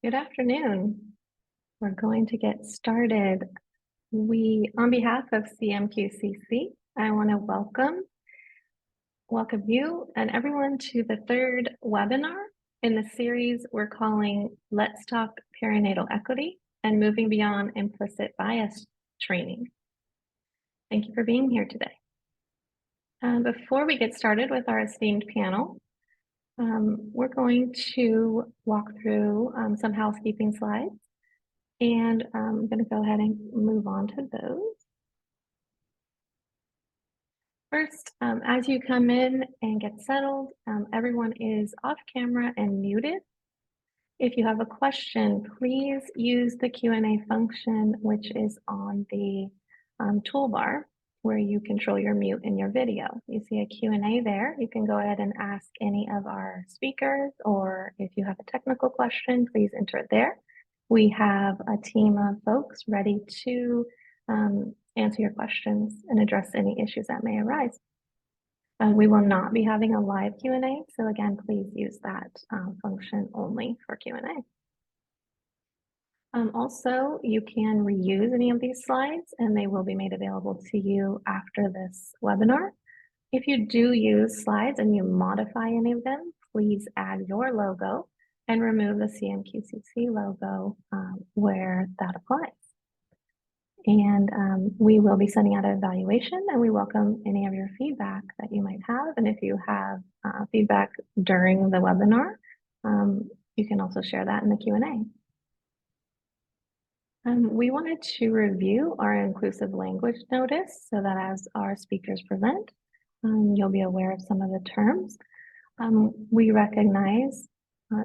Good afternoon. We're going to get started. On behalf of CMQCC, I want to welcome you and everyone to the third webinar in the series we're calling Let's Talk Perinatal Equity and Moving Beyond Implicit Bias Training. Thank you for being here today. Before we get started with our esteemed panel, we're going to walk through some housekeeping slides. And I'm going to go ahead and move on to those. First, as you come in and get settled, everyone is off camera and muted. If you have a question, please use the Q&A function, which is on the toolbar where you control your mute in your video. You see a Q&A there. You can go ahead and ask any of our speakers, or if you have a technical question, please enter it there. We have a team of folks ready to answer your questions and address any issues that may arise. We will not be having a live Q&A, so again, please use that function only for Q&A. Also, you can reuse any of these slides and they will be made available to you after this webinar. If you do use slides and you modify any of them, please add your logo and remove the CMQCC logo where that applies. And we will be sending out an evaluation, and we welcome any of your feedback that you might have. And if you have feedback during the webinar, you can also share that in the Q&A. We wanted to review our inclusive language notice so that as our speakers present, you'll be aware of some of the terms. We recognize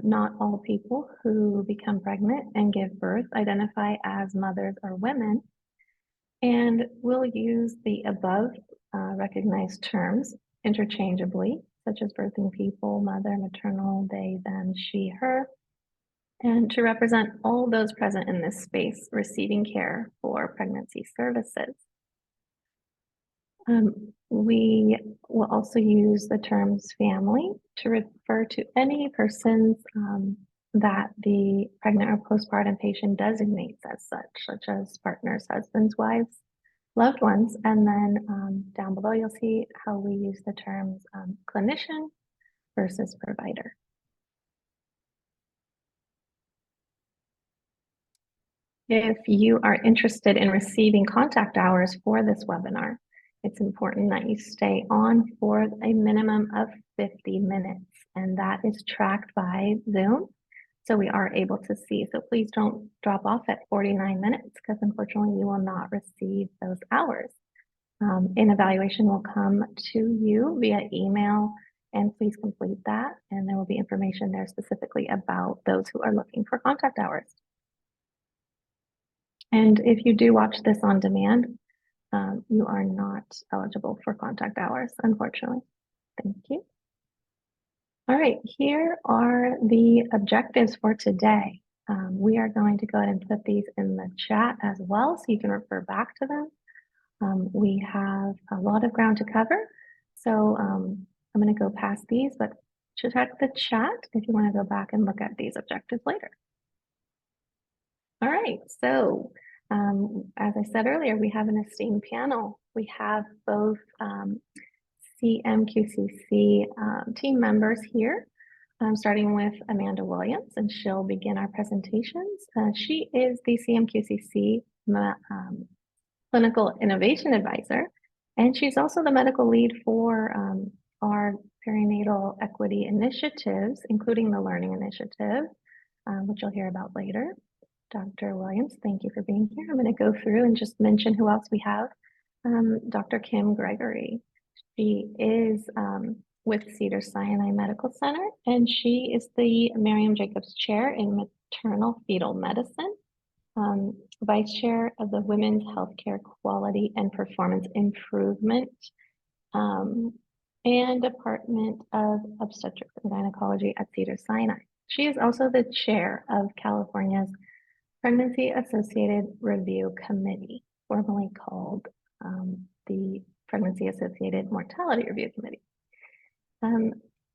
not all people who become pregnant and give birth identify as mothers or women, and we'll use the above recognized terms interchangeably, such as birthing people, mother, maternal, they, them, she, her, and to represent all those present in this space receiving care for pregnancy services. We will also use the terms family to refer to any persons that the pregnant or postpartum patient designates as such as partners, husbands, wives, loved ones. And then down below, you'll see how we use the terms clinician versus provider. If you are interested in receiving contact hours for this webinar, it's important that you stay on for a minimum of 50 minutes, and that is tracked by Zoom. So we are able to see. So please don't drop off at 49 minutes because unfortunately you will not receive those hours. An evaluation will come to you via email, and please complete that. And there will be information there specifically about those who are looking for contact hours. And if you do watch this on demand, you are not eligible for contact hours, unfortunately. Thank you. All right, here are the objectives for today. We are going to go ahead and put these in the chat as well, so you can refer back to them. We have a lot of ground to cover, so I'm going to go past these, but check the chat if you want to go back and look at these objectives later. All right, so as I said earlier, we have an esteemed panel. We have both CMQCC team members here, starting with Amanda Williams, and she'll begin our presentations. She is the CMQCC Clinical Innovation Advisor, and she's also the medical lead for our perinatal equity initiatives, including the Learning Initiative, which you'll hear about later. Dr. Williams, thank you for being here. I'm going to go through and just mention who else we have. Dr. Kim Gregory. She is with Cedars-Sinai Medical Center, and she is the Miriam Jacobs Chair in Maternal Fetal Medicine, Vice Chair of the Women's Healthcare Quality and Performance Improvement, and Department of Obstetrics and Gynecology at Cedars-Sinai. She is also the Chair of California's Pregnancy Associated Review Committee, formerly called the Pregnancy Associated Mortality Review Committee.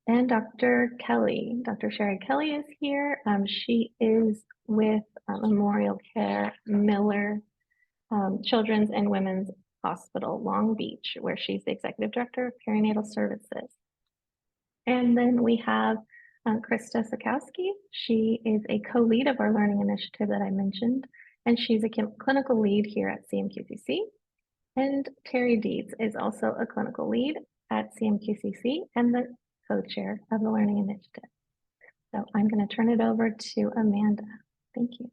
And Dr. Kelly, Dr. Sherry Kelly is here. She is with Memorial Care Miller Children's and Women's Hospital, Long Beach, where she's the Executive Director of Perinatal Services. And then we have Krista Sikowski. She is a co-lead of our learning initiative that I mentioned, and she's a clinical lead here at CMQCC. And Terry Deeds is also a clinical lead at CMQCC and the co-chair of the learning initiative. So I'm going to turn it over to Amanda. Thank you.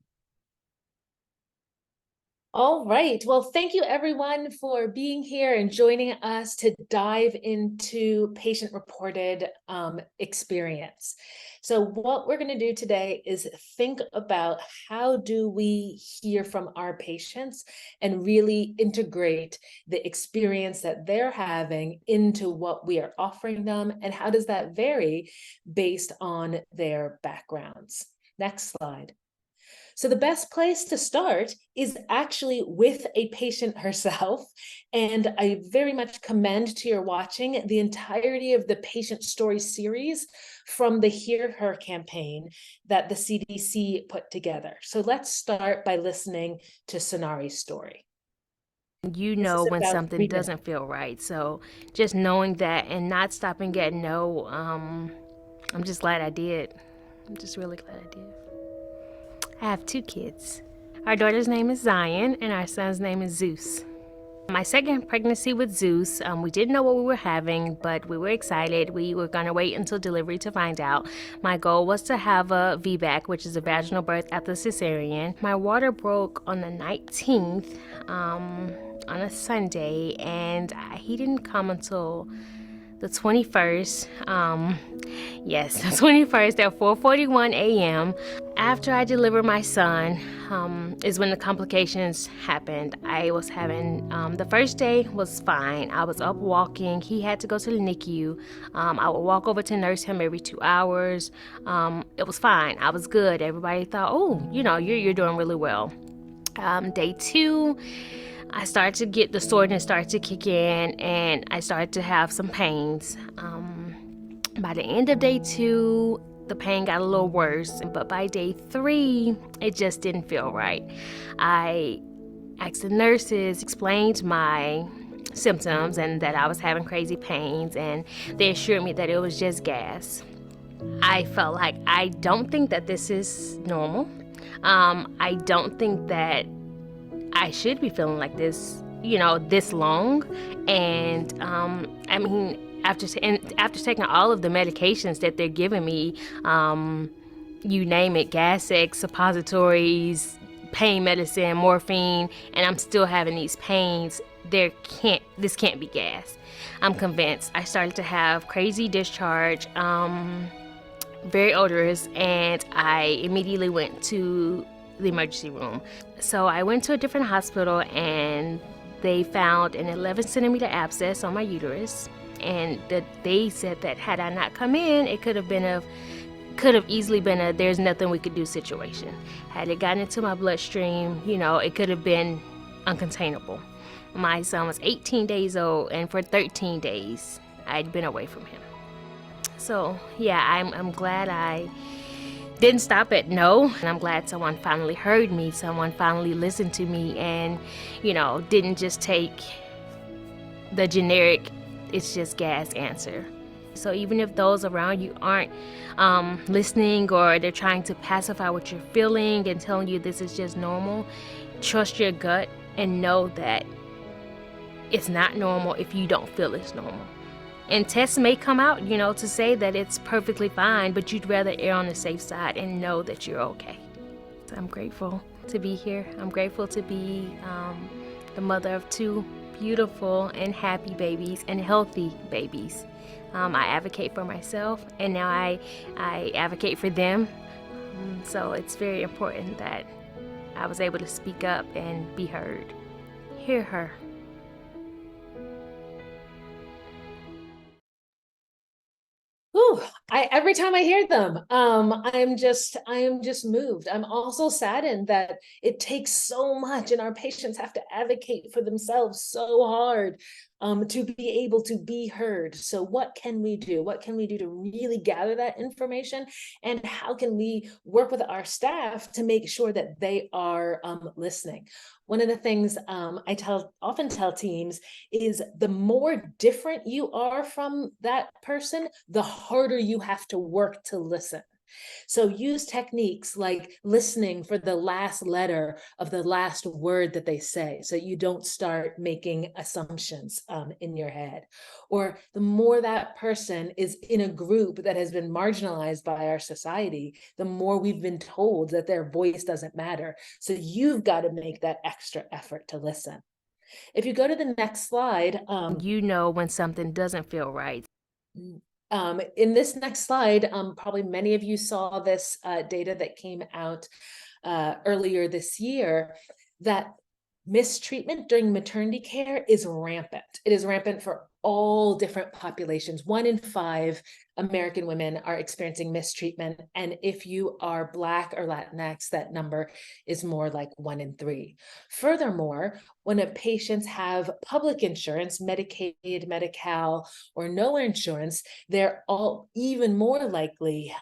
All right. Well, thank you everyone for being here and joining us to dive into patient-reported experience. So what we're going to do today is think about how do we hear from our patients and really integrate the experience that they're having into what we are offering them, and how does that vary based on their backgrounds. Next slide. So the best place to start is actually with a patient herself. And I very much commend to your watching the entirety of the patient story series from the Hear Her campaign that the CDC put together. So let's start by listening to Sonari's story. You know when something doesn't feel right. So just knowing that and not stopping at no, I'm just glad I did. I'm just really glad I did. I have 2 kids. Our daughter's name is Zion and our son's name is Zeus. My second pregnancy with Zeus, we didn't know what we were having, but we were excited. We were going to wait until delivery to find out. My goal was to have a VBAC, which is a vaginal birth after cesarean. My water broke on the 19th, on a Sunday, and he didn't come until the 21st. Yes, the 21st at 4:41 a.m. After I delivered my son, is when the complications happened. I was having, the first day was fine. I was up walking. He had to go to the NICU. I would walk over to nurse him every 2 hours. It was fine. I was good. Everybody thought, oh, you're doing really well. Day 2, I started to get the soreness started to kick in, and I started to have some pains. By the end of day 2, the pain got a little worse, but by day 3, it just didn't feel right. I asked the nurses, explained my symptoms and that I was having crazy pains, and they assured me that it was just gas. I felt like I don't think that this is normal. I don't think that I should be feeling like this, this long. And after taking all of the medications that they're giving me, you name it, Gas-X, suppositories, pain medicine, morphine, and I'm still having these pains, this can't be gas. I'm convinced. I started to have crazy discharge, very odorous, and I immediately went to the emergency room. So I went to a different hospital, and they found an 11 centimeter abscess on my uterus, and they said that had I not come in, it could have easily been a there's nothing we could do situation. Had it gotten into my bloodstream, it could have been uncontainable. My son was 18 days old, and for 13 days I'd been away from him. So yeah, I'm glad I didn't stop at no, and I'm glad someone finally heard me, someone finally listened to me, and didn't just take the generic it's just gas answer. So even if those around you aren't listening, or they're trying to pacify what you're feeling and telling you this is just normal, trust your gut and know that it's not normal if you don't feel it's normal. And tests may come out, to say that it's perfectly fine, but you'd rather err on the safe side and know that you're okay. So I'm grateful to be here. I'm grateful to be the mother of 2 beautiful and happy babies and healthy babies. I advocate for myself, and now I advocate for them. So it's very important that I was able to speak up and be heard. Hear her. Ooh, Every time I hear them, I am just moved. I'm also saddened that it takes so much and our patients have to advocate for themselves so hard to be able to be heard. So what can we do? What can we do to really gather that information? And how can we work with our staff to make sure that they are listening? One of the things I often tell teams is the more different you are from that person, the harder you have to work to listen. So use techniques like listening for the last letter of the last word that they say, so you don't start making assumptions in your head. Or the more that person is in a group that has been marginalized by our society, the more we've been told that their voice doesn't matter. So you've got to make that extra effort to listen. If you go to the next slide, You know when something doesn't feel right. in this next slide, probably many of you saw this data that came out earlier this year, that mistreatment during maternity care is rampant. It is rampant for all different populations. 1 in 5 American women are experiencing mistreatment. And if you are Black or Latinx, that number is more like 1 in 3. Furthermore, when patients have public insurance, Medicaid, Medi-Cal, or no insurance, they're all even more likely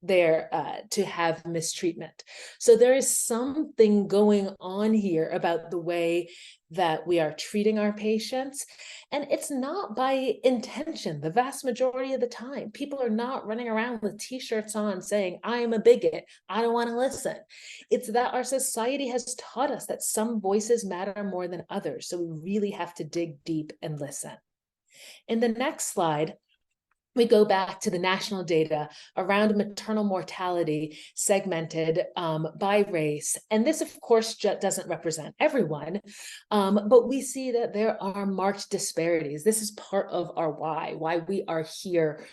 to have mistreatment. So there is something going on here about the way that we are treating our patients. And it's not by intention. The vast majority of the time, people are not running around with t-shirts on saying, I am a bigot, I don't want to listen. It's that our society has taught us that some voices matter more than others. So we really have to dig deep and listen. In the next slide, we go back to the national data around maternal mortality segmented by race. And this, of course, doesn't represent everyone, but we see that there are marked disparities. This is part of our why we are here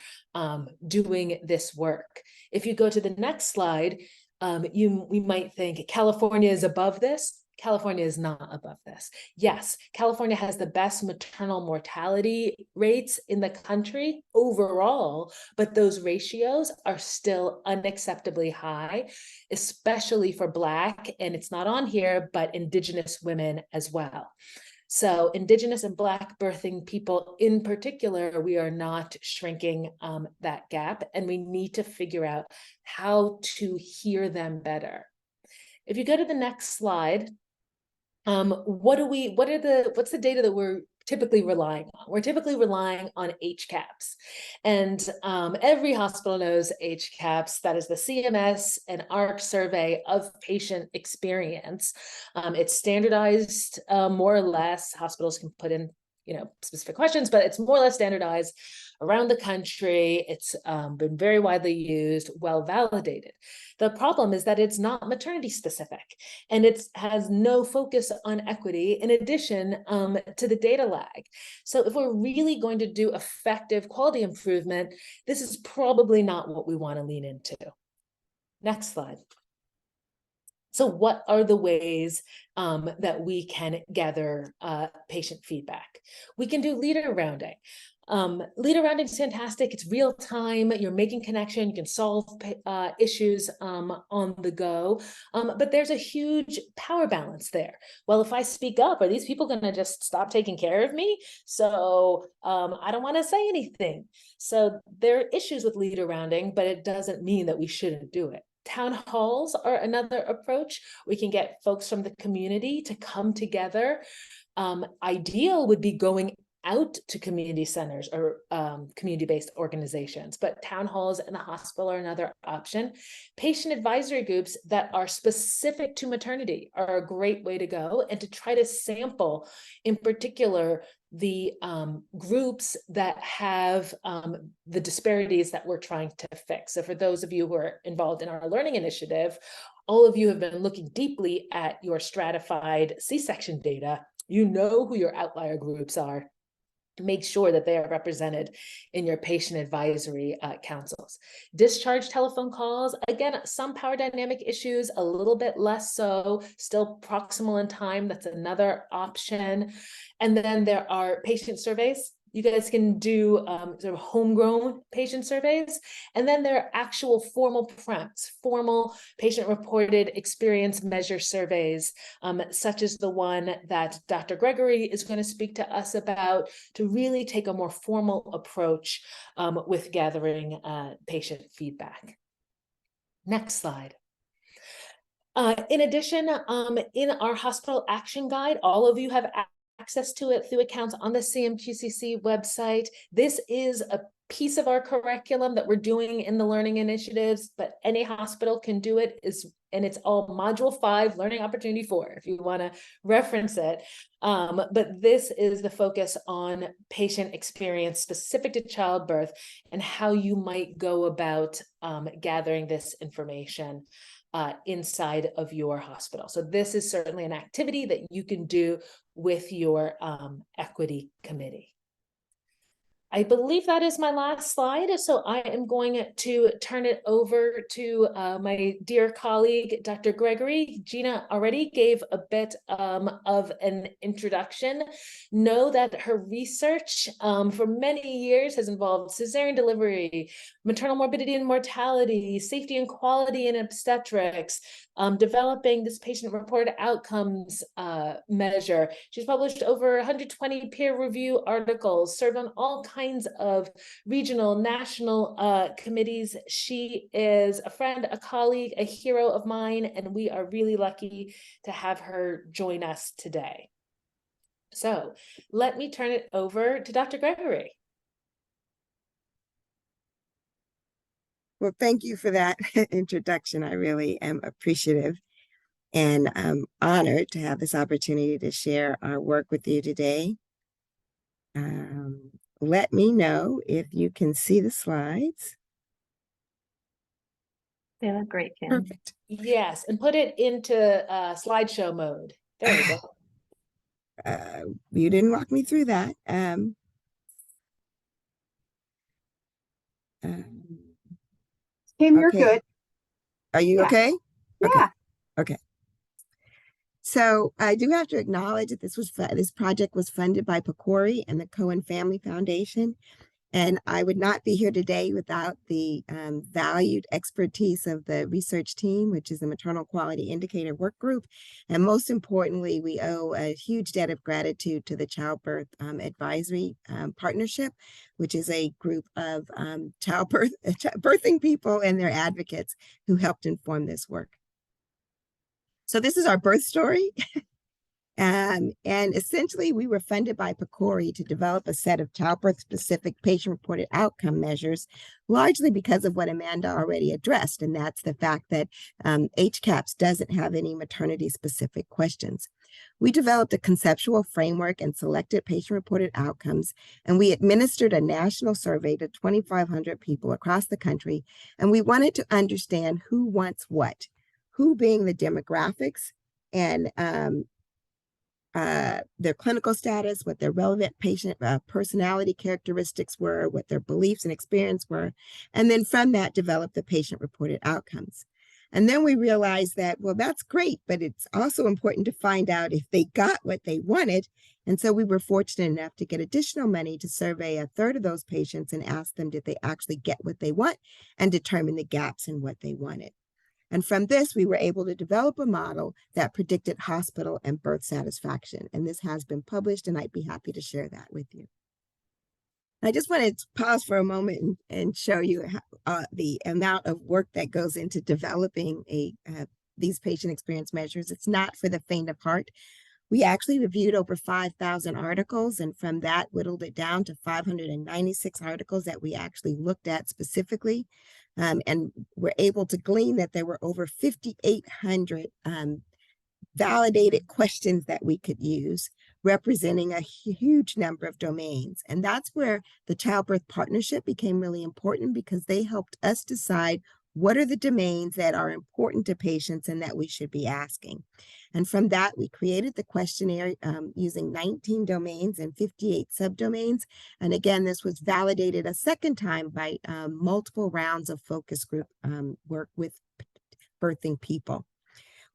doing this work. If you go to the next slide, we might think California is above this. California is not above this. Yes, California has the best maternal mortality rates in the country overall, but those ratios are still unacceptably high, especially for Black, and it's not on here, but Indigenous women as well. So Indigenous and Black birthing people in particular, we are not shrinking that gap, and we need to figure out how to hear them better. If you go to the next slide, what's the data that we're typically relying on? We're typically relying on HCAHPS. And every hospital knows HCAHPS. That is the CMS and AHRQ survey of patient experience. It's standardized more or less. Hospitals can put in specific questions, but it's more or less standardized around the country. It's been very widely used, well validated. The problem is that it's not maternity specific, and it has no focus on equity in addition to the data lag. So if we're really going to do effective quality improvement, this is probably not what we want to lean into. Next slide. So what are the ways that we can gather patient feedback? We can do leader rounding. Leader rounding is fantastic. It's real time. You're making connection. You can solve issues on the go. But there's a huge power balance there. Well, if I speak up, are these people going to just stop taking care of me? So I don't want to say anything. So there are issues with leader rounding, but it doesn't mean that we shouldn't do it. Town halls are another approach. We can get folks from the community to come together. Ideal would be going out to community centers or community-based organizations, but town halls and the hospital are another option. Patient advisory groups that are specific to maternity are a great way to go, and to try to sample, in particular, the groups that have the disparities that we're trying to fix. So for those of you who are involved in our learning initiative, all of you have been looking deeply at your stratified C-section data. You know who your outlier groups are. Make sure that they are represented in your patient advisory councils. Discharge telephone calls, again, some power dynamic issues, a little bit less so, still proximal in time. That's another option. And then there are patient surveys. You guys can do sort of homegrown patient surveys, and then there are actual formal PREMs, formal patient-reported experience measure surveys, such as the one that Dr. Gregory is going to speak to us about, to really take a more formal approach with gathering patient feedback. Next slide. In addition, in our hospital action guide, all of you have access to it through accounts on the CMQCC website. This is a piece of our curriculum that we're doing in the learning initiatives, but any hospital can do it, and it's all module 5, learning opportunity 4, if you want to reference it. But this is the focus on patient experience specific to childbirth and how you might go about gathering this information inside of your hospital. So this is certainly an activity that you can do with your equity committee. I believe that is my last slide, so I am going to turn it over to my dear colleague, Dr. Gregory. Gina already gave a bit of an introduction. Know that her research for many years has involved cesarean delivery, maternal morbidity and mortality, safety and quality in obstetrics, developing this patient-reported outcomes measure. She's published over 120 peer review articles, served on all kinds of regional, national committees. She is a friend, a colleague, a hero of mine, and we are really lucky to have her join us today. So let me turn it over to Dr. Gregory. Well, thank you for that introduction. I really am appreciative and I'm honored to have this opportunity to share our work with you today. Let me know if you can see the slides. They look great, Kim. Perfect. Yes, and put it into slideshow mode. There we go. You didn't walk me through that. Kim, you're Okay. good. Are you Yeah. okay? Yeah. Okay. So I do have to acknowledge that this project was funded by PCORI and the Cohen Family Foundation. And I would not be here today without the valued expertise of the research team, which is the Maternal Quality Indicator Work Group. And most importantly, we owe a huge debt of gratitude to the Childbirth Advisory Partnership, which is a group of birthing people and their advocates who helped inform this work. So this is our birth story. And essentially, we were funded by PCORI to develop a set of childbirth-specific patient-reported outcome measures, largely because of what Amanda already addressed, and that's the fact that HCAHPS doesn't have any maternity-specific questions. We developed a conceptual framework and selected patient-reported outcomes, and we administered a national survey to 2,500 people across the country, and we wanted to understand who wants what, who being the demographics and their clinical status, what their relevant patient personality characteristics were, what their beliefs and experience were, and then from that develop the patient-reported outcomes. And then we realized that, well, that's great, but it's also important to find out if they got what they wanted. And so we were fortunate enough to get additional money to survey a third of those patients and ask them, did they actually get what they want, and determine the gaps in what they wanted. And from this, we were able to develop a model that predicted hospital and birth satisfaction. And this has been published, and I'd be happy to share that with you. I just wanted to pause for a moment and show you how, the amount of work that goes into developing these patient experience measures. It's not for the faint of heart. We actually reviewed over 5,000 articles, and from that whittled it down to 596 articles that we actually looked at specifically. And we're able to glean that there were over 5,800 validated questions that we could use, representing a huge number of domains. And that's where the Childbirth Partnership became really important, because they helped us decide what are the domains that are important to patients and that we should be asking. And from that, we created the questionnaire using 19 domains and 58 subdomains. And again, this was validated a second time by multiple rounds of focus group work with birthing people.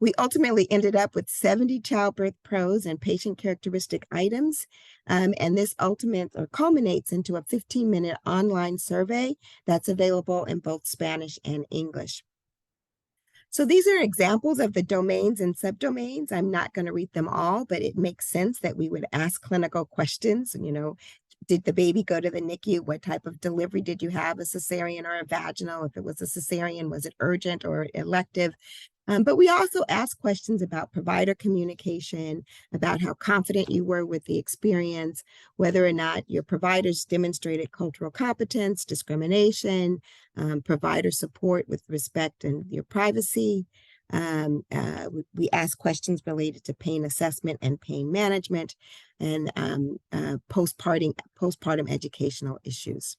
We ultimately ended up with 70 childbirth pros and patient characteristic items. And this culminates into a 15-minute online survey that's available in both Spanish and English. So these are examples of the domains and subdomains. I'm not going to read them all, but it makes sense that we would ask clinical questions. Did the baby go to the NICU? What type of delivery did you have, a cesarean or a vaginal? If it was a cesarean, was it urgent or elective? But we also ask questions about provider communication, about how confident you were with the experience, whether or not your providers demonstrated cultural competence, discrimination, provider support with respect and your privacy. We ask questions related to pain assessment and pain management, and postpartum educational issues.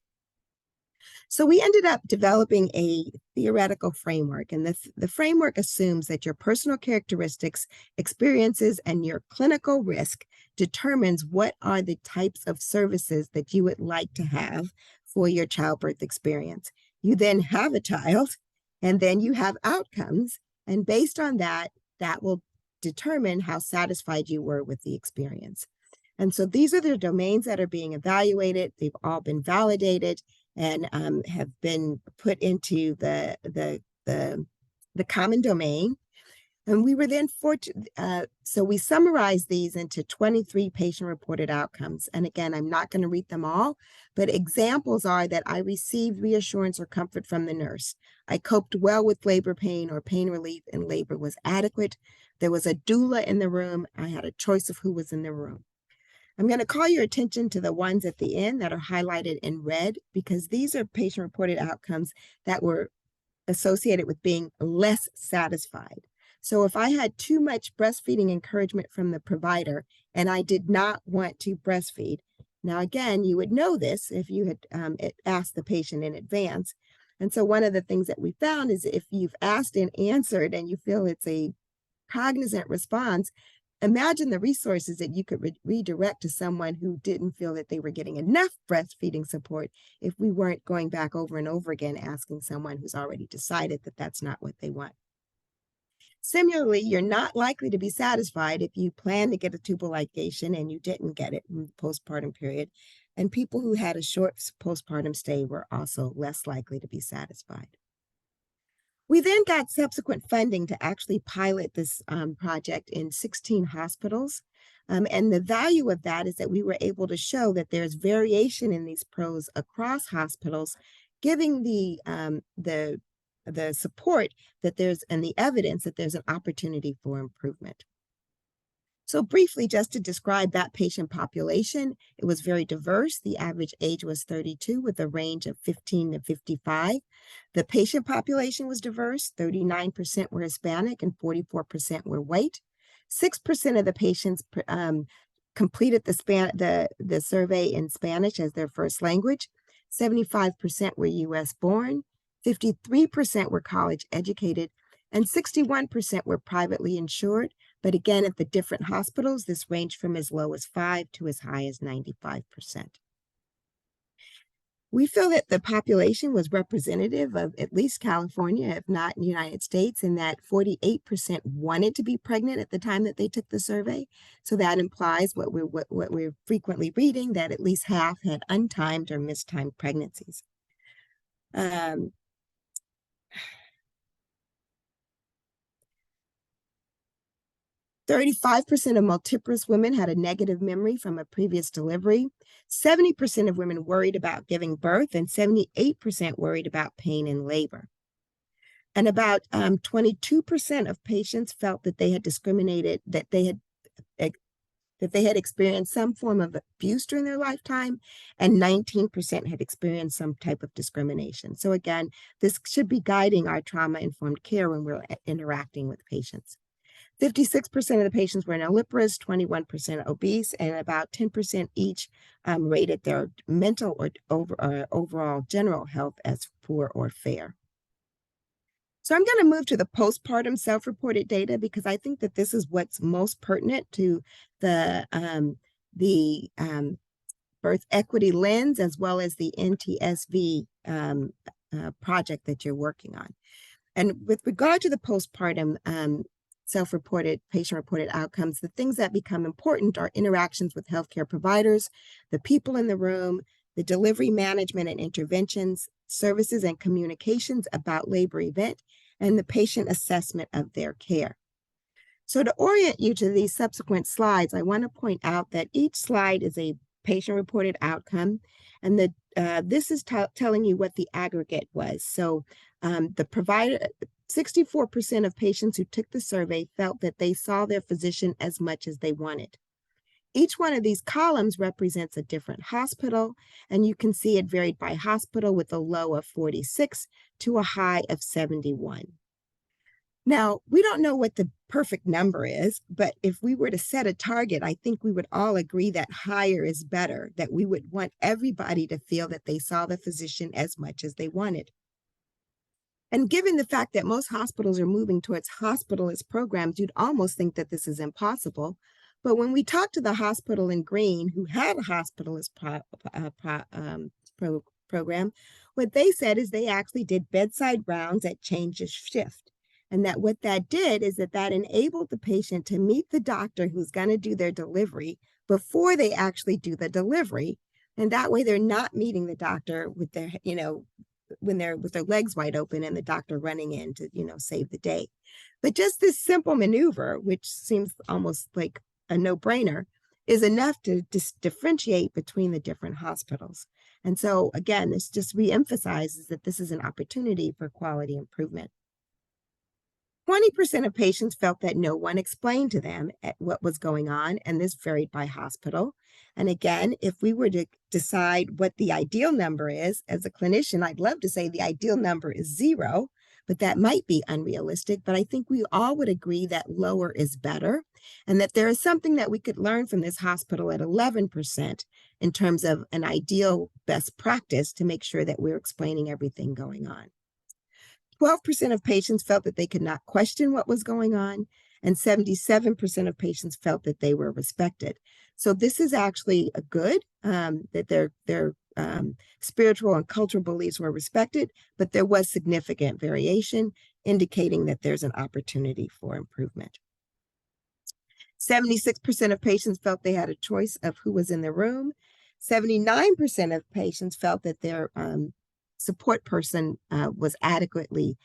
So we ended up developing a theoretical framework, and the framework assumes that your personal characteristics, experiences, and your clinical risk determines what are the types of services that you would like to have for your childbirth experience. You then have a child, and then you have outcomes, and based on that, that will determine how satisfied you were with the experience. And so these are the domains that are being evaluated. They've all been validated and have been put into the common domain. And we were then so we summarized these into 23 patient-reported outcomes. And again, I'm not going to read them all, but examples are that I received reassurance or comfort from the nurse. I coped well with labor pain, or pain relief in labor was adequate. There was a doula in the room. I had a choice of who was in the room. I'm going to call your attention to the ones at the end that are highlighted in red, because these are patient-reported outcomes that were associated with being less satisfied. So if I had too much breastfeeding encouragement from the provider and I did not want to breastfeed, now again, you would know this if you had asked the patient in advance. And so one of the things that we found is if you've asked and answered and you feel it's a cognizant response, imagine the resources that you could redirect to someone who didn't feel that they were getting enough breastfeeding support if we weren't going back over and over again asking someone who's already decided that that's not what they want. Similarly, you're not likely to be satisfied if you plan to get a tubal ligation and you didn't get it in the postpartum period. And people who had a short postpartum stay were also less likely to be satisfied. We then got subsequent funding to actually pilot this project in 16 hospitals. And the value of that is that we were able to show that there's variation in these pros across hospitals, giving the support that there's, and the evidence that there's an opportunity for improvement. So briefly, just to describe that patient population, it was very diverse. The average age was 32 with a range of 15 to 55. The patient population was diverse. 39% were Hispanic and 44% were white. 6% of the patients completed the survey in Spanish as their first language. 75% were US born. 53% were college educated, and 61% were privately insured. But again, at the different hospitals, this ranged from as low as 5% to as high as 95%. We feel that the population was representative of at least California, if not in the United States, in that 48% wanted to be pregnant at the time that they took the survey. So that implies what we're frequently reading, that at least half had untimed or mistimed pregnancies. 35% of multiparous women had a negative memory from a previous delivery. 70% of women worried about giving birth, and 78% worried about pain in labor. And about 22% of patients felt that they had discriminated, that they had experienced some form of abuse during their lifetime, and 19% had experienced some type of discrimination. So again, this should be guiding our trauma-informed care when we're interacting with patients. 56% of the patients were nulliparous, 21% obese, and about 10% each rated their mental or overall general health as poor or fair. So I'm going to move to the postpartum self-reported data, because I think that this is what's most pertinent to the birth equity lens, as well as the NTSV project that you're working on. And with regard to the postpartum self-reported, patient-reported outcomes, the things that become important are interactions with healthcare providers, the people in the room, the delivery management and interventions, services and communications about labor event, and the patient assessment of their care. So to orient you to these subsequent slides, I want to point out that each slide is a patient-reported outcome, and this is telling you what the aggregate was. So the provider, 64% of patients who took the survey felt that they saw their physician as much as they wanted. Each one of these columns represents a different hospital, and you can see it varied by hospital with a low of 46 to a high of 71. Now, we don't know what the perfect number is, but if we were to set a target, I think we would all agree that higher is better, that we would want everybody to feel that they saw the physician as much as they wanted. And given the fact that most hospitals are moving towards hospitalist programs, you'd almost think that this is impossible. But when we talked to the hospital in green who had a hospitalist program, what they said is they actually did bedside rounds at change of shift. And that what that did is that enabled the patient to meet the doctor who's going to do their delivery before they actually do the delivery. And that way they're not meeting the doctor with their, when they're with their legs wide open and the doctor running in to, save the day. But just this simple maneuver, which seems almost like a no-brainer, is enough to differentiate between the different hospitals. And so again, this just reemphasizes that this is an opportunity for quality improvement. 20% of patients felt that no one explained to them what was going on, and this varied by hospital. And again, if we were to decide what the ideal number is, as a clinician, I'd love to say the ideal number is 0, but that might be unrealistic. But I think we all would agree that lower is better, and that there is something that we could learn from this hospital at 11% in terms of an ideal best practice to make sure that we're explaining everything going on. 12% of patients felt that they could not question what was going on, and 77% of patients felt that they were respected. So this is actually a good, that their spiritual and cultural beliefs were respected, but there was significant variation, indicating that there's an opportunity for improvement. 76% of patients felt they had a choice of who was in the room. 79% of patients felt that their support person was adequately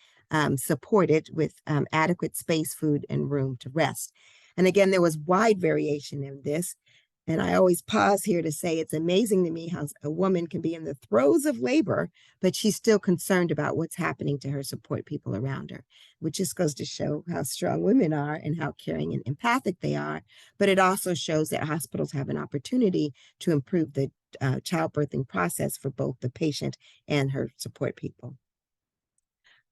supported with adequate space, food, and room to rest. And again, there was wide variation in this. And I always pause here to say it's amazing to me how a woman can be in the throes of labor, but she's still concerned about what's happening to her support people around her, which just goes to show how strong women are and how caring and empathic they are. But it also shows that hospitals have an opportunity to improve the childbirthing process for both the patient and her support people.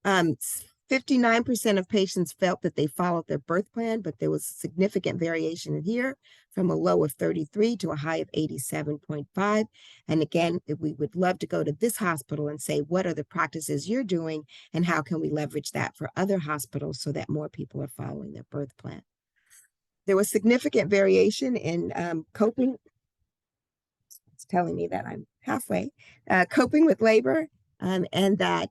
59% of patients felt that they followed their birth plan, but there was significant variation in here from a low of 33 to a high of 87.5. And again, we would love to go to this hospital and say, what are the practices you're doing and how can we leverage that for other hospitals so that more people are following their birth plan? There was significant variation in coping. It's telling me that I'm halfway. Coping with labor, and that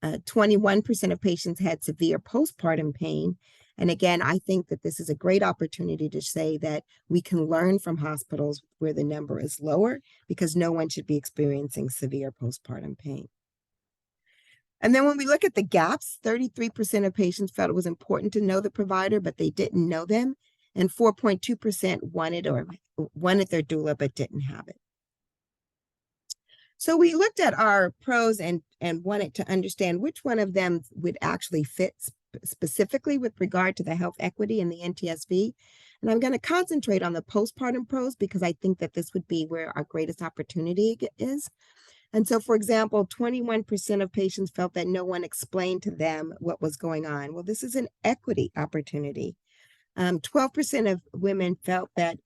21% of patients had severe postpartum pain. And again, I think that this is a great opportunity to say that we can learn from hospitals where the number is lower, because no one should be experiencing severe postpartum pain. And then when we look at the gaps, 33% of patients felt it was important to know the provider, but they didn't know them. And 4.2% wanted their doula, but didn't have it. So we looked at our pros and wanted to understand which one of them would actually fit specifically with regard to the health equity and the NTSB. And I'm going to concentrate on the postpartum pros because I think that this would be where our greatest opportunity is. And so, for example, 21% of patients felt that no one explained to them what was going on. Well, this is an equity opportunity. 12% of women felt that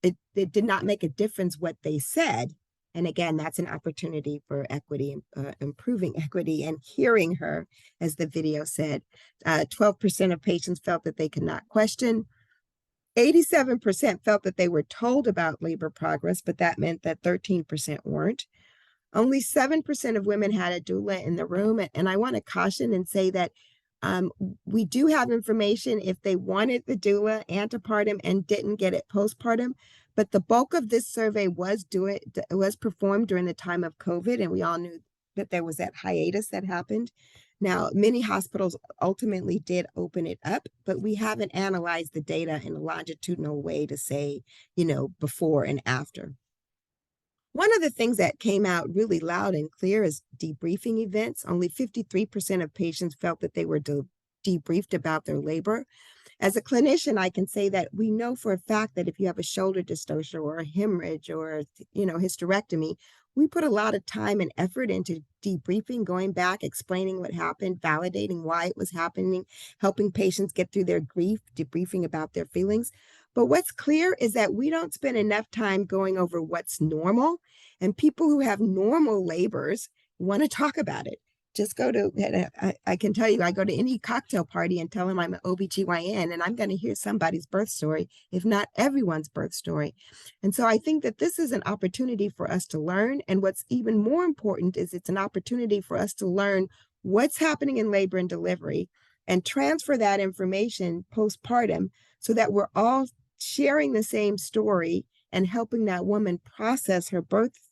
it did not make a difference what they said. And again, that's an opportunity for equity, improving equity and hearing her, as the video said. 12% of patients felt that they could not question. 87% felt that they were told about labor progress, but that meant that 13% weren't. Only 7% of women had a doula in the room. And I want to caution and say that We do have information if they wanted the doula antepartum and didn't get it postpartum, but the bulk of this survey was performed during the time of COVID, and we all knew that there was that hiatus that happened. Now, many hospitals ultimately did open it up, but we haven't analyzed the data in a longitudinal way to say, before and after. One of the things that came out really loud and clear is debriefing events. Only 53% of patients felt that they were debriefed about their labor. As a clinician, I can say that we know for a fact that if you have a shoulder dystocia or a hemorrhage or, hysterectomy, we put a lot of time and effort into debriefing, going back, explaining what happened, validating why it was happening, helping patients get through their grief, debriefing about their feelings. But what's clear is that we don't spend enough time going over what's normal, and people who have normal labors want to talk about it. Just go to, I can tell you, I go to any cocktail party and tell them I'm an OBGYN, and I'm going to hear somebody's birth story, if not everyone's birth story. And so I think that this is an opportunity for us to learn. And what's even more important is it's an opportunity for us to learn what's happening in labor and delivery and transfer that information postpartum so that we're all sharing the same story and helping that woman process her birth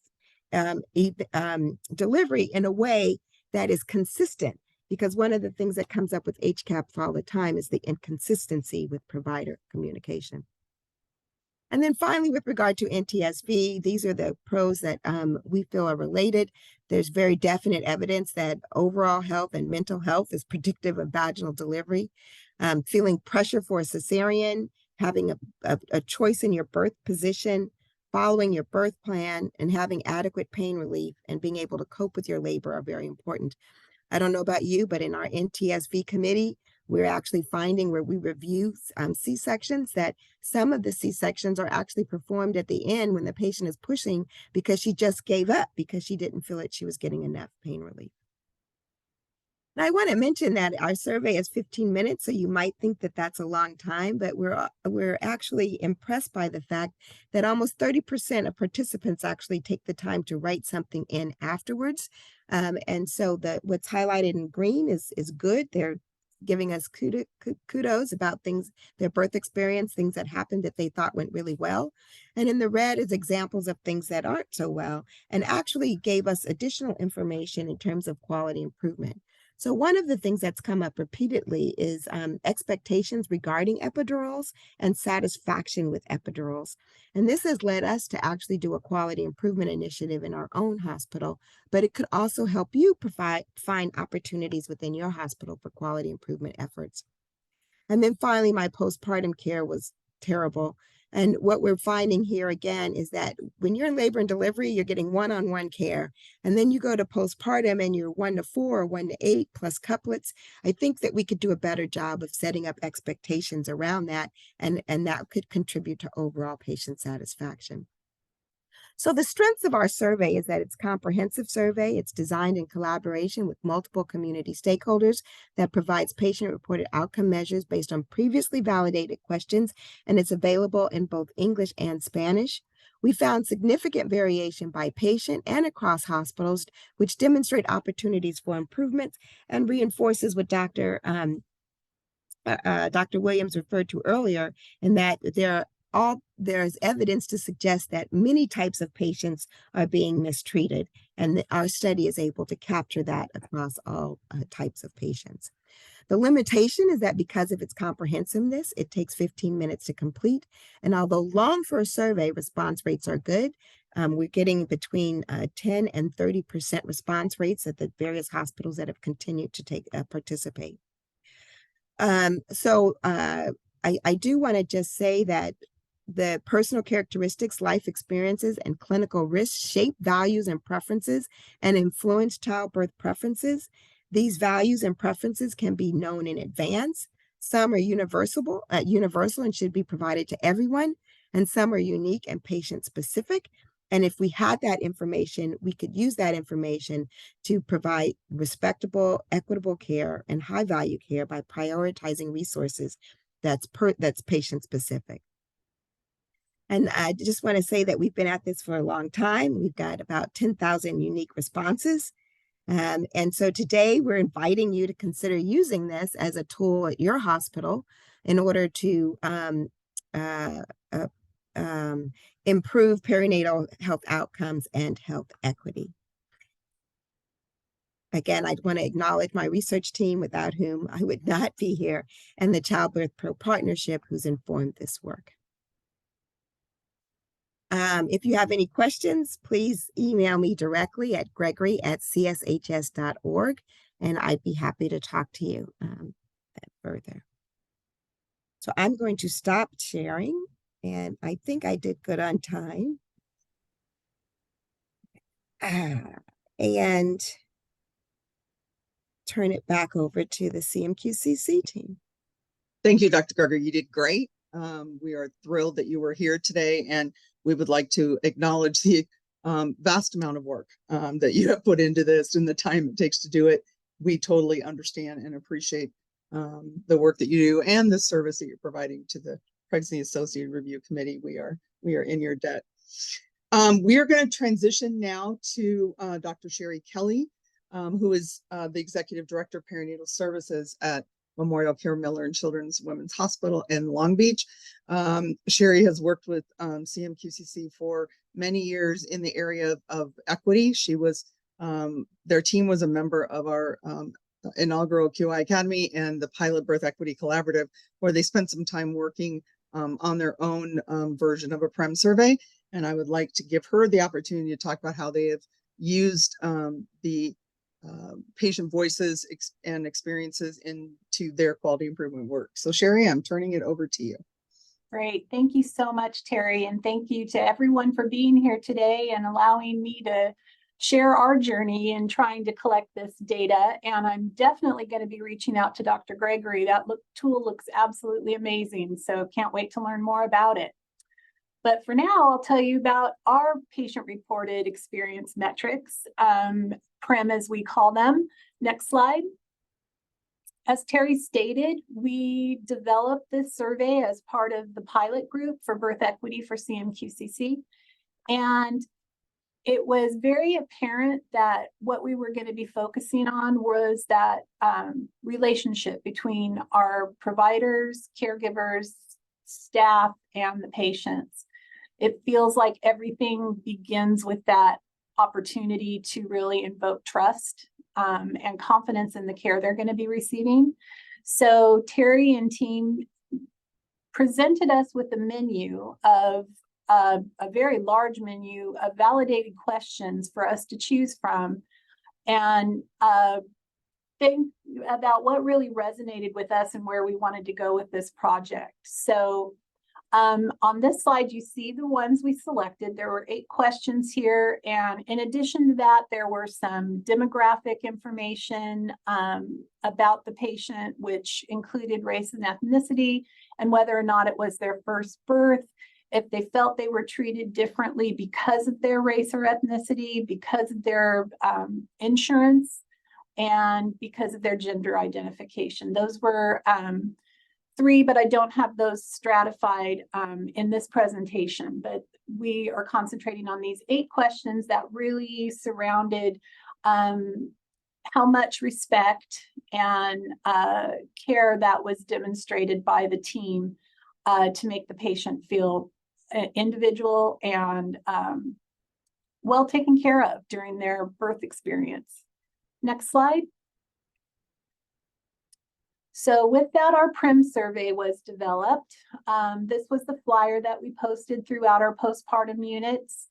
delivery in a way that is consistent, because one of the things that comes up with HCAP all the time is the inconsistency with provider communication. And then finally, with regard to NTSV, these are the pros that we feel are related. There's very definite evidence that overall health and mental health is predictive of vaginal delivery. Feeling pressure for a cesarean, having a choice in your birth position, following your birth plan, and having adequate pain relief and being able to cope with your labor are very important. I don't know about you, but in our NTSV committee, we're actually finding, where we review C-sections, that some of the C-sections are actually performed at the end when the patient is pushing because she just gave up because she didn't feel that she was getting enough pain relief. And I want to mention that our survey is 15 minutes, so you might think that that's a long time, but we're actually impressed by the fact that almost 30% of participants actually take the time to write something in afterwards. And so what's highlighted in green is good. They're giving us kudos about things, their birth experience, things that happened that they thought went really well. And in the red is examples of things that aren't so well, and actually gave us additional information in terms of quality improvement. So one of the things that's come up repeatedly is expectations regarding epidurals and satisfaction with epidurals. And this has led us to actually do a quality improvement initiative in our own hospital, but it could also help you find opportunities within your hospital for quality improvement efforts. And then finally, my postpartum care was terrible. And what we're finding here again is that when you're in labor and delivery, you're getting one-on-one care. And then you go to postpartum and you're 1 to 4 or 1 to 8 plus couplets. I think that we could do a better job of setting up expectations around that, and that could contribute to overall patient satisfaction. So the strengths of our survey is that it's a comprehensive survey. It's designed in collaboration with multiple community stakeholders that provides patient-reported outcome measures based on previously validated questions, and it's available in both English and Spanish. We found significant variation by patient and across hospitals, which demonstrate opportunities for improvement and reinforces what Dr. Williams referred to earlier, in that there's evidence to suggest that many types of patients are being mistreated, and our study is able to capture that across all types of patients. The limitation is that because of its comprehensiveness, it takes 15 minutes to complete. And although long for a survey, response rates are good. We're getting between 10 and 30% response rates at the various hospitals that have continued to participate. I do want to just say that the personal characteristics, life experiences, and clinical risks shape values and preferences and influence childbirth preferences. These values and preferences can be known in advance. Some are universal and should be provided to everyone, and some are unique and patient-specific. And if we had that information, we could use that information to provide respectable, equitable care and high-value care by prioritizing resources that's patient-specific. And I just want to say that we've been at this for a long time. We've got about 10,000 unique responses. And so today we're inviting you to consider using this as a tool at your hospital in order to uh, uh, improve perinatal health outcomes and health equity. Again, I'd want to acknowledge my research team, without whom I would not be here, and the Childbirth Pro Partnership, who's informed this work. If you have any questions, please email me directly at gregory@cshs.org, and I'd be happy to talk to you further. So I'm going to stop sharing, and I think I did good on time. And turn it back over to the CMQCC team. Thank you, Dr. Gregory. You did great. We are thrilled that you were here today, and we would like to acknowledge the vast amount of work that you have put into this and the time it takes to do it. We totally understand and appreciate the work that you do and the service that you're providing to the Pregnancy Associated Review Committee. We are in your debt. We are going to transition now to Dr. Sherry Kelly, who is the Executive Director of Perinatal Services at Memorial Care Miller and Children's Women's Hospital in Long Beach. Sherry has worked with CMQCC for many years in the area of equity. She was, their team was a member of our inaugural QI Academy and the Pilot Birth Equity Collaborative, where they spent some time working on their own version of a PREM survey. And I would like to give her the opportunity to talk about how they have used the patient voices and experiences into their quality improvement work. So Sherry, I'm turning it over to you. Great. Thank you so much, Terry. And thank you to everyone for being here today and allowing me to share our journey in trying to collect this data. And I'm definitely going to be reaching out to Dr. Gregory. That tool looks absolutely amazing. So can't wait to learn more about it. But for now, I'll tell you about our patient-reported experience metrics, PREM as we call them. Next slide. As Terry stated, we developed this survey as part of the pilot group for birth equity for CMQCC. And it was very apparent that what we were going to be focusing on was that relationship between our providers, caregivers, staff, and the patients. It feels like everything begins with that opportunity to really invoke trust and confidence in the care they're going to be receiving. So Terry and team presented us with a menu of a very large menu of validated questions for us to choose from and think about what really resonated with us and where we wanted to go with this project. So on this slide, you see the ones we selected. There were 8 questions here. And in addition to that, there were some demographic information about the patient, which included race and ethnicity and whether or not it was their first birth, if they felt they were treated differently because of their race or ethnicity, because of their insurance, and because of their gender identification. Those were 3, but I don't have those stratified in this presentation, but we are concentrating on these 8 questions that really surrounded how much respect and care that was demonstrated by the team to make the patient feel individual and well taken care of during their birth experience. Next slide. So with that, our PREM survey was developed. This was the flyer that we posted throughout our postpartum units,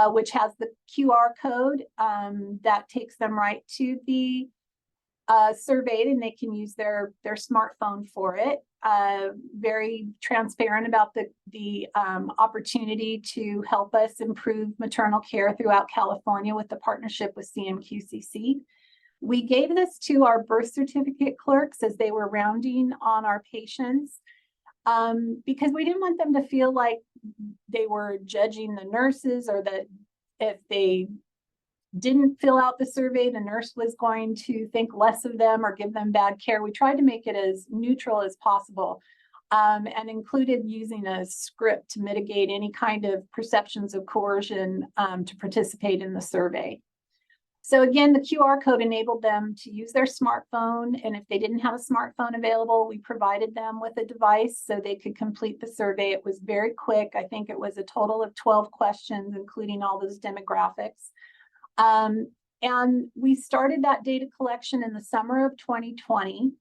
which has the QR code that takes them right to the survey, and they can use their smartphone for it. Very transparent about the opportunity to help us improve maternal care throughout California with the partnership with CMQCC. We gave this to our birth certificate clerks as they were rounding on our patients because we didn't want them to feel like they were judging the nurses or that if they didn't fill out the survey, the nurse was going to think less of them or give them bad care. We tried to make it as neutral as possible and included using a script to mitigate any kind of perceptions of coercion to participate in the survey. So again, the QR code enabled them to use their smartphone. And if they didn't have a smartphone available, we provided them with a device so they could complete the survey. It was very quick. I think it was a total of 12 questions, including all those demographics. And we started that data collection in the summer of 2020.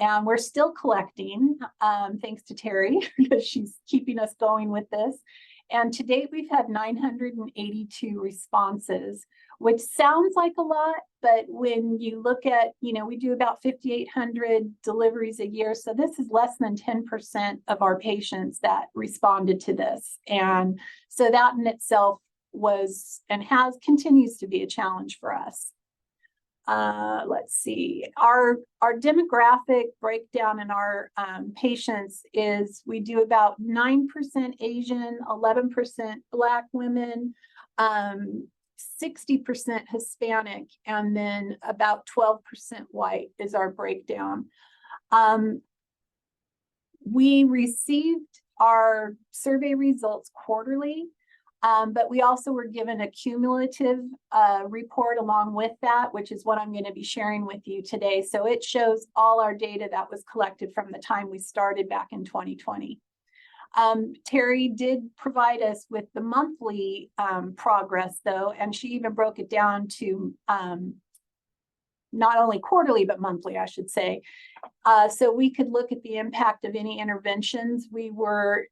And we're still collecting, thanks to Terry, because she's keeping us going with this. And to date, we've had 982 responses, which sounds like a lot, but when you look at, we do about 5,800 deliveries a year. So this is less than 10% of our patients that responded to this. And so that in itself was and continues to be a challenge for us. Let's see, our demographic breakdown in our patients is we do about 9% Asian, 11% Black women, 60% Hispanic, and then about 12% white is our breakdown. We received our survey results quarterly. But we also were given a cumulative report along with that, which is what I'm going to be sharing with you today. So it shows all our data that was collected from the time we started back in 2020. Terry did provide us with the monthly progress, though, and she even broke it down to not only quarterly, but monthly, I should say. So we could look at the impact of any interventions we were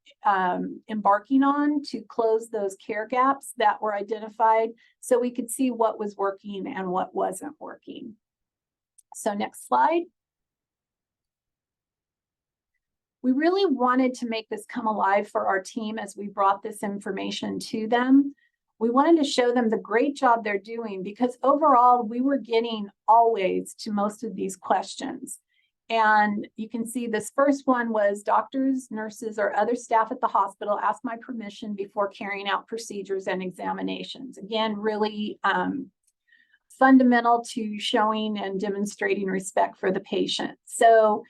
embarking on to close those care gaps that were identified, so we could see what was working and what wasn't working. So next slide. We really wanted to make this come alive for our team as we brought this information to them. We wanted to show them the great job they're doing, because overall we were getting always to most of these questions. And you can see this first one was doctors, nurses, or other staff at the hospital ask my permission before carrying out procedures and examinations. Again, really fundamental to showing and demonstrating respect for the patient. So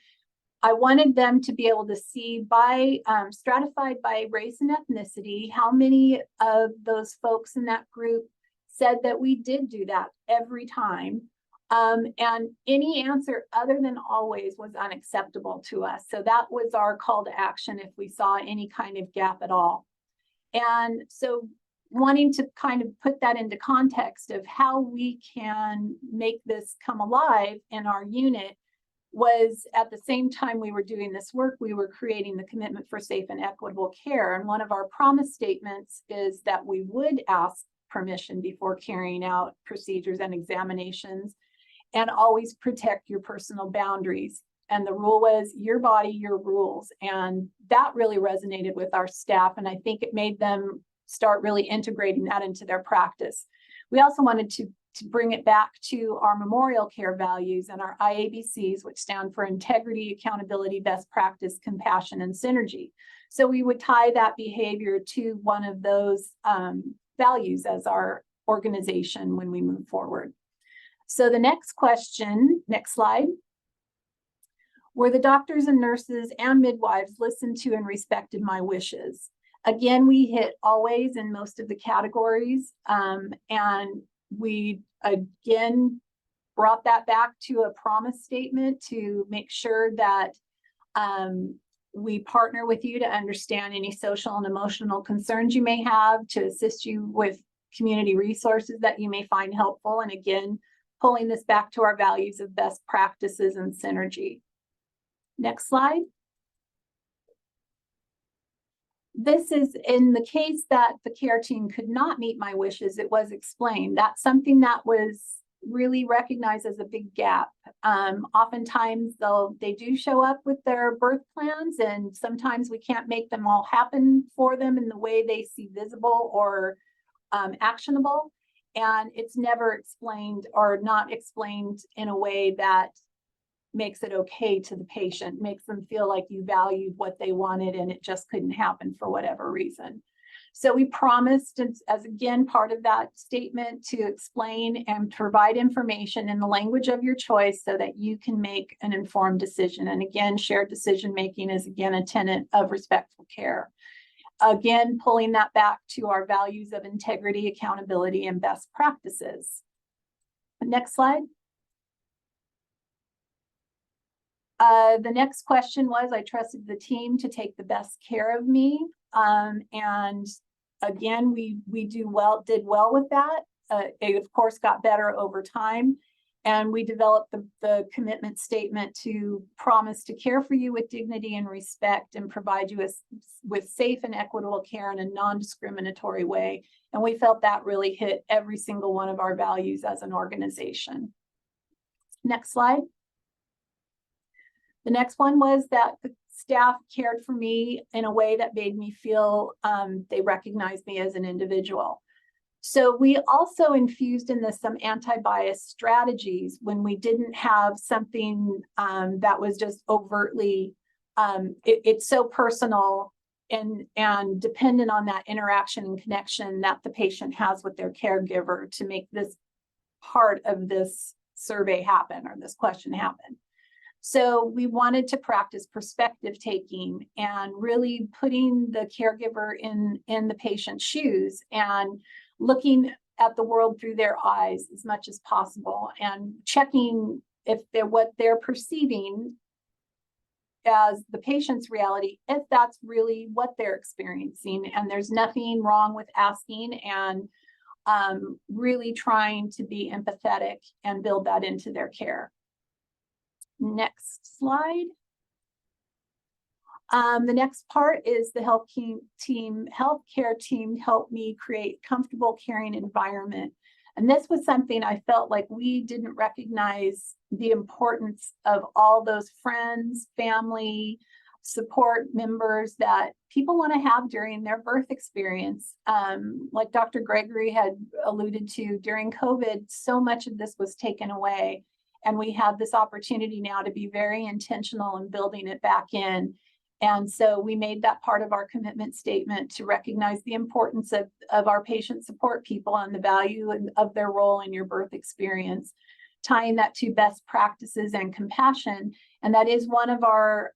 I wanted them to be able to see by stratified by race and ethnicity, how many of those folks in that group said that we did do that every time. And any answer other than always was unacceptable to us. So that was our call to action if we saw any kind of gap at all. And so wanting to kind of put that into context of how we can make this come alive in our unit was, at the same time we were doing this work, we were creating the commitment for safe and equitable care. And one of our promise statements is that we would ask permission before carrying out procedures and examinations, and always protect your personal boundaries. And the rule was your body, your rules. And that really resonated with our staff. And I think it made them start really integrating that into their practice. We also wanted to bring it back to our memorial care values and our IABCs, which stand for integrity, accountability, best practice, compassion, and synergy. So we would tie that behavior to one of those values as our organization when we move forward. So the next question, next slide. Were the doctors and nurses and midwives listened to and respected my wishes? Again, we hit always in most of the categories. And we again brought that back to a promise statement to make sure that we partner with you to understand any social and emotional concerns you may have, to assist you with community resources that you may find helpful. And again, pulling this back to our values of best practices and synergy. Next slide. This is in the case that the care team could not meet my wishes, it was explained. That's something that was really recognized as a big gap. Oftentimes they do show up with their birth plans, and sometimes we can't make them all happen for them in the way they see visible or actionable. And it's never explained, or not explained in a way that makes it okay to the patient, makes them feel like you valued what they wanted and it just couldn't happen for whatever reason. So we promised, as again part of that statement, to explain and provide information in the language of your choice so that you can make an informed decision. And again, shared decision making is again a tenet of respectful care. Again, pulling that back to our values of integrity, accountability, and best practices. Next slide. The next question was, I trusted the team to take the best care of me. And again, we did well with that. It of course got better over time. And we developed the commitment statement to promise to care for you with dignity and respect and provide you with safe and equitable care in a non-discriminatory way. And we felt that really hit every single one of our values as an organization. Next slide. The next one was that the staff cared for me in a way that made me feel they recognized me as an individual. So we also infused in this some anti-bias strategies when we didn't have something that was just overtly, it's so personal and dependent on that interaction and connection that the patient has with their caregiver to make this part of this survey happen or this question happen. So we wanted to practice perspective taking and really putting the caregiver in the patient's shoes and looking at the world through their eyes as much as possible and checking if what they're perceiving as the patient's reality, if that's really what they're experiencing. And there's nothing wrong with asking and really trying to be empathetic and build that into their care. Next slide. The next part is the healthcare team helped me create comfortable, caring environment. And this was something I felt like we didn't recognize the importance of all those friends, family, support members that people want to have during their birth experience. Like Dr. Gregory had alluded to, during COVID, so much of this was taken away. And we have this opportunity now to be very intentional in building it back in. And so we made that part of our commitment statement to recognize the importance of our patient support people and the value of their role in your birth experience, tying that to best practices and compassion. And that is one of our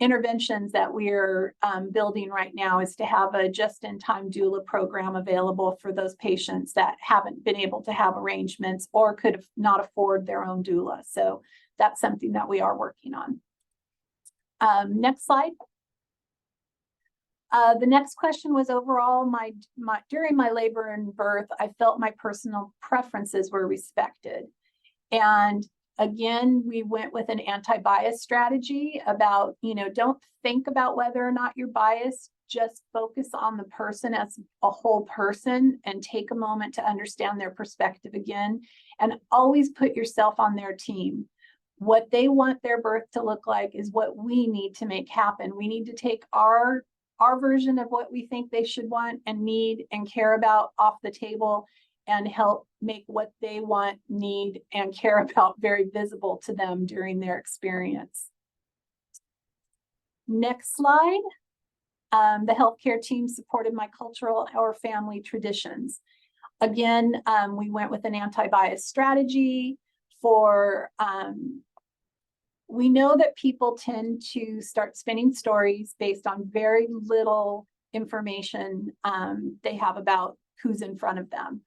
interventions that we're building right now, is to have a just-in-time doula program available for those patients that haven't been able to have arrangements or could not afford their own doula. So that's something that we are working on. Next slide. The next question was, overall, during my labor and birth, I felt my personal preferences were respected. And again, we went with an anti-bias strategy about, don't think about whether or not you're biased, just focus on the person as a whole person and take a moment to understand their perspective again, and always put yourself on their team. What they want their birth to look like is what we need to make happen. We need to take our version of what we think they should want and need and care about off the table and help make what they want, need, and care about very visible to them during their experience. Next slide. The healthcare team supported my cultural or family traditions. Again, we went with an anti-bias strategy for, we know that people tend to start spinning stories based on very little information they have about who's in front of them.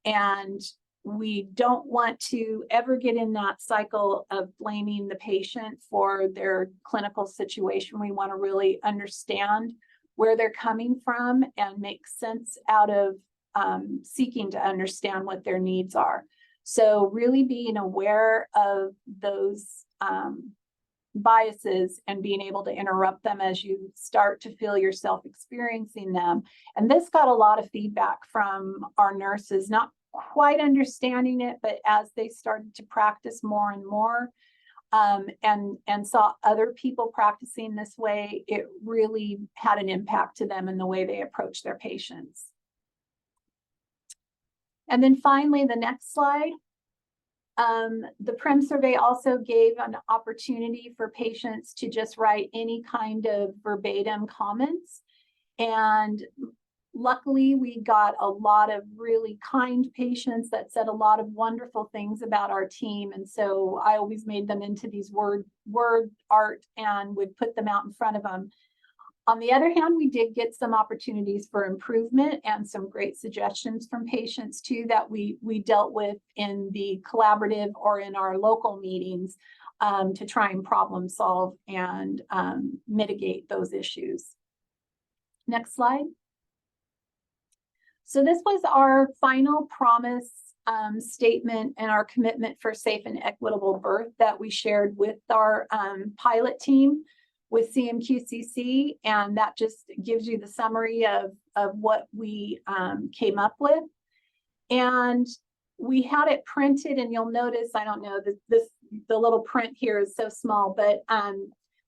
And we don't want to ever get in that cycle of blaming the patient for their clinical situation. We want to really understand where they're coming from and make sense out of seeking to understand what their needs are. So really being aware of those biases and being able to interrupt them as you start to feel yourself experiencing them. And this got a lot of feedback from our nurses, not quite understanding it, but as they started to practice more and more, and saw other people practicing this way, it really had an impact to them in the way they approach their patients. And then finally, the next slide. The PREM survey also gave an opportunity for patients to just write any kind of verbatim comments. And luckily, we got a lot of really kind patients that said a lot of wonderful things about our team. And so I always made them into these word art and would put them out in front of them. On the other hand, we did get some opportunities for improvement and some great suggestions from patients too that we dealt with in the collaborative or in our local meetings to try and problem solve and mitigate those issues. Next slide. So this was our final promise statement and our commitment for safe and equitable birth that we shared with our pilot team with CMQCC, and that just gives you the summary of what we came up with. And we had it printed, and you'll notice, I don't know, the little print here is so small, but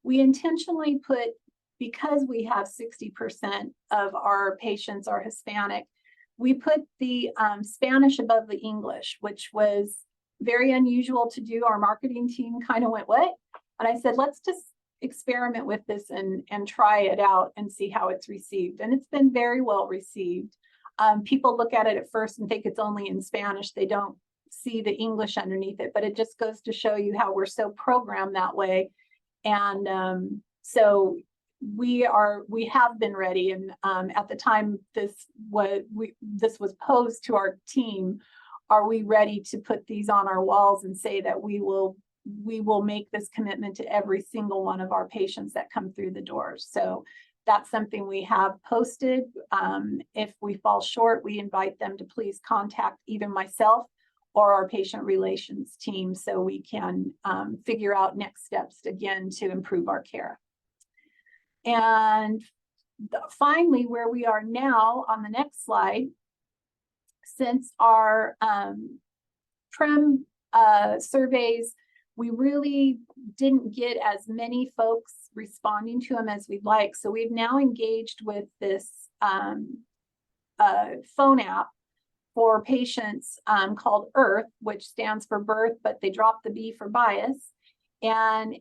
we intentionally put, because we have 60% of our patients are Hispanic, we put the Spanish above the English, which was very unusual to do. Our marketing team kind of went, what? And I said, let's just experiment with this and try it out and see how it's received. And it's been very well received. People look at it at first and think it's only in Spanish. They don't see the English underneath it, but it just goes to show you how we're so programmed that way. And so we have been ready. And at the time this was posed to our team, are we ready to put these on our walls and say that we will make this commitment to every single one of our patients that come through the doors? So that's something we have posted. If we fall short, we invite them to please contact either myself or our patient relations team so we can figure out next steps again to improve our care. And finally, where we are now on the next slide, since our PREM surveys, we really didn't get as many folks responding to them as we'd like. So we've now engaged with this phone app for patients called Earth, which stands for birth, but they dropped the B for bias. And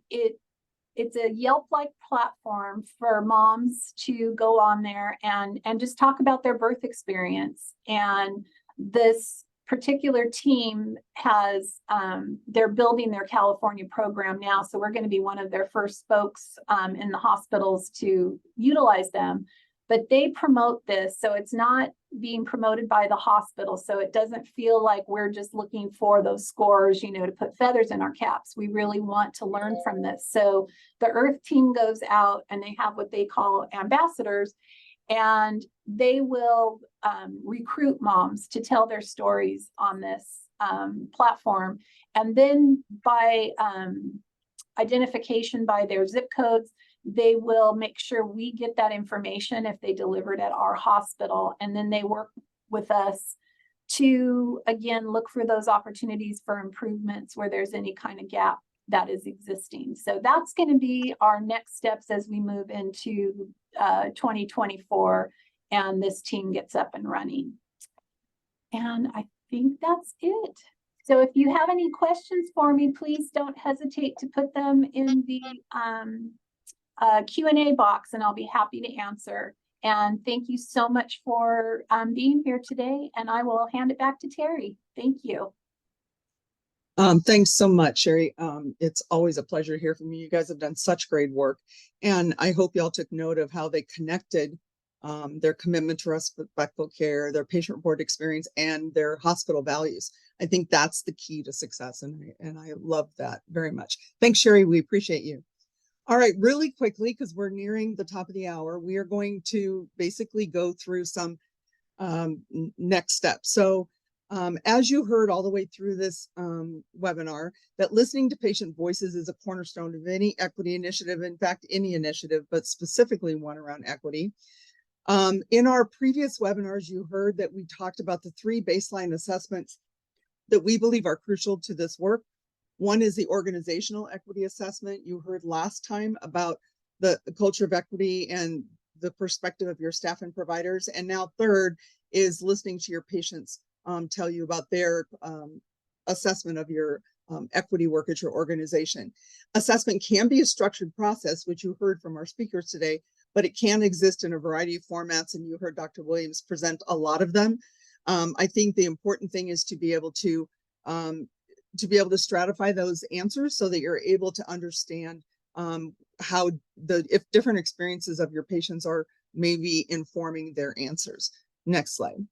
it's a Yelp-like platform for moms to go on there and just talk about their birth experience. And this particular team has, they're building their California program now. So we're going to be one of their first spokes in the hospitals to utilize them. But they promote this, so it's not being promoted by the hospital. So it doesn't feel like we're just looking for those scores, you know, to put feathers in our caps. We really want to learn from this. So the Earth team goes out and they have what they call ambassadors, and they will recruit moms to tell their stories on this platform. And then by identification by their zip codes, they will make sure we get that information if they delivered at our hospital. And then they work with us to, again, look for those opportunities for improvements where there's any kind of gap that is existing. So that's going to be our next steps as we move into 2024 and this team gets up and running. And I think that's it. So if you have any questions for me, please don't hesitate to put them in the Q&A box and I'll be happy to answer. And thank you so much for being here today. And I will hand it back to Terry. Thank you. Thanks so much, Sherry. It's always a pleasure to hear from you. You guys have done such great work. And I hope y'all took note of how they connected their commitment to respectful care, their patient-reported experience, and their hospital values. I think that's the key to success. And I love that very much. Thanks, Sherry. We appreciate you. All right, really quickly, because we're nearing the top of the hour, we are going to basically go through some next steps. So as you heard all the way through this webinar, that listening to patient voices is a cornerstone of any equity initiative, in fact, any initiative, but specifically one around equity. In our previous webinars, you heard that we talked about the 3 baseline assessments that we believe are crucial to this work. One is the organizational equity assessment. You heard last time about the culture of equity and the perspective of your staff and providers. And now third is listening to your patients tell you about their assessment of your equity work at your organization. Assessment can be a structured process, which you heard from our speakers today, but it can exist in a variety of formats. And you heard Dr. Williams present a lot of them. I think the important thing is to be able to stratify those answers so that you're able to understand how if different experiences of your patients are maybe informing their answers. Next slide.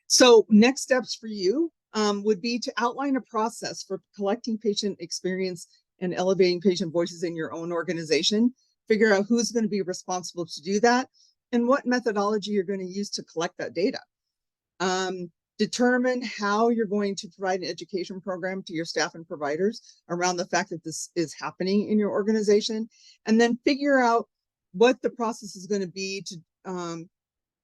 So next steps for you would be to outline a process for collecting patient experience and elevating patient voices in your own organization. Figure out who's going to be responsible to do that and what methodology you're going to use to collect that data. Determine how you're going to provide an education program to your staff and providers around the fact that this is happening in your organization, and then figure out what the process is going to be to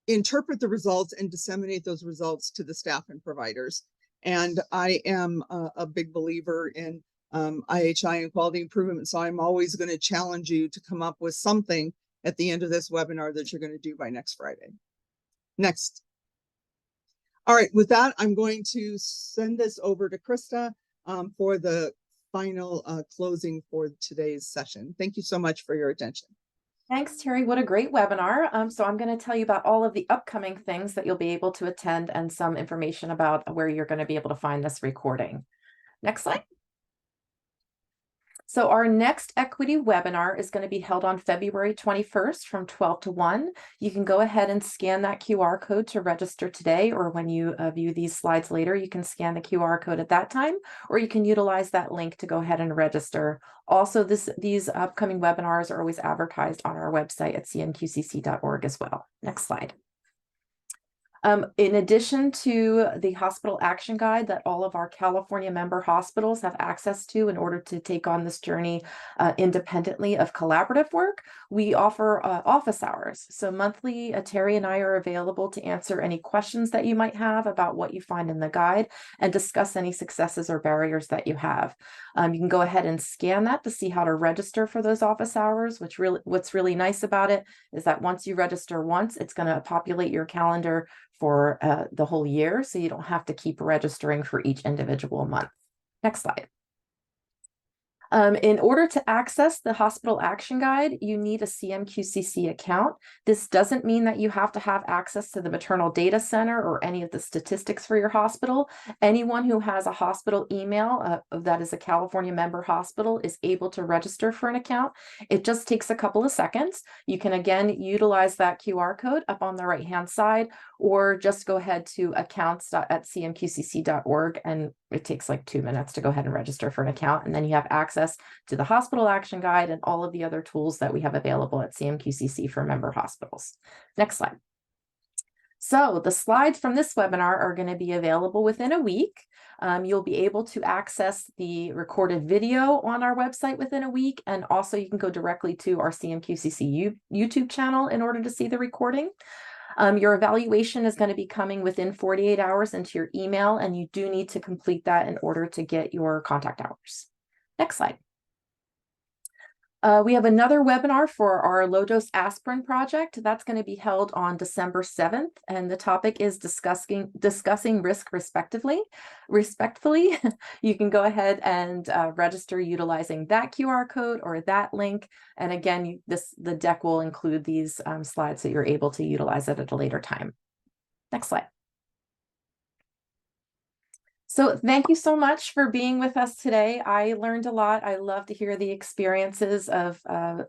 interpret the results and disseminate those results to the staff and providers. And I am a big believer in IHI and quality improvement, so I'm always going to challenge you to come up with something at the end of this webinar that you're going to do by next Friday. Next. All right, with that, I'm going to send this over to Krista for the final closing for today's session. Thank you so much for your attention. Thanks, Terry. What a great webinar. So I'm going to tell you about all of the upcoming things that you'll be able to attend and some information about where you're going to be able to find this recording. Next slide. So our next equity webinar is going to be held on February 21st from 12 to 1. You can go ahead and scan that QR code to register today, or when you view these slides later, you can scan the QR code at that time, or you can utilize that link to go ahead and register. Also, these upcoming webinars are always advertised on our website at cmqcc.org as well. Next slide. In addition to the hospital action guide that all of our California member hospitals have access to in order to take on this journey independently of collaborative work, we offer office hours. So monthly, Terry and I are available to answer any questions that you might have about what you find in the guide and discuss any successes or barriers that you have. You can go ahead and scan that to see how to register for those office hours, what's really nice about it is that once you register once, it's going to populate your calendar for the whole year, so you don't have to keep registering for each individual month. Next slide. In order to access the hospital action guide, you need a CMQCC account. This doesn't mean that you have to have access to the maternal data center or any of the statistics for your hospital. Anyone who has a hospital email that is a California member hospital is able to register for an account. It just takes a couple of seconds. You can again utilize that QR code up on the right-hand side, or just go ahead to accounts.cmqcc.org, and it takes like 2 minutes to go ahead and register for an account. And then you have access to the hospital action guide and all of the other tools that we have available at CMQCC for member hospitals. Next slide. So the slides from this webinar are going to be available within a week. You'll be able to access the recorded video on our website within a week. And also you can go directly to our CMQCC YouTube channel in order to see the recording. Your evaluation is going to be coming within 48 hours into your email, and you do need to complete that in order to get your contact hours. Next slide. We have another webinar for our low-dose aspirin project. That's going to be held on December 7th, and the topic is discussing risk respectively. You can go ahead and register utilizing that QR code or that link. And again, the deck will include these slides that you're able to utilize it at a later time. Next slide. So thank you so much for being with us today. I learned a lot. I love to hear the experiences of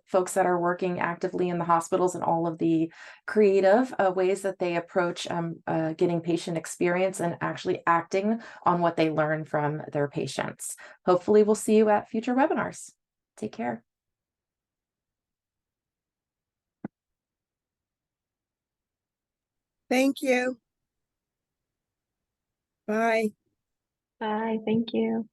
folks that are working actively in the hospitals and all of the creative ways that they approach getting patient experience and actually acting on what they learn from their patients. Hopefully we'll see you at future webinars. Take care. Thank you. Bye. Bye, thank you.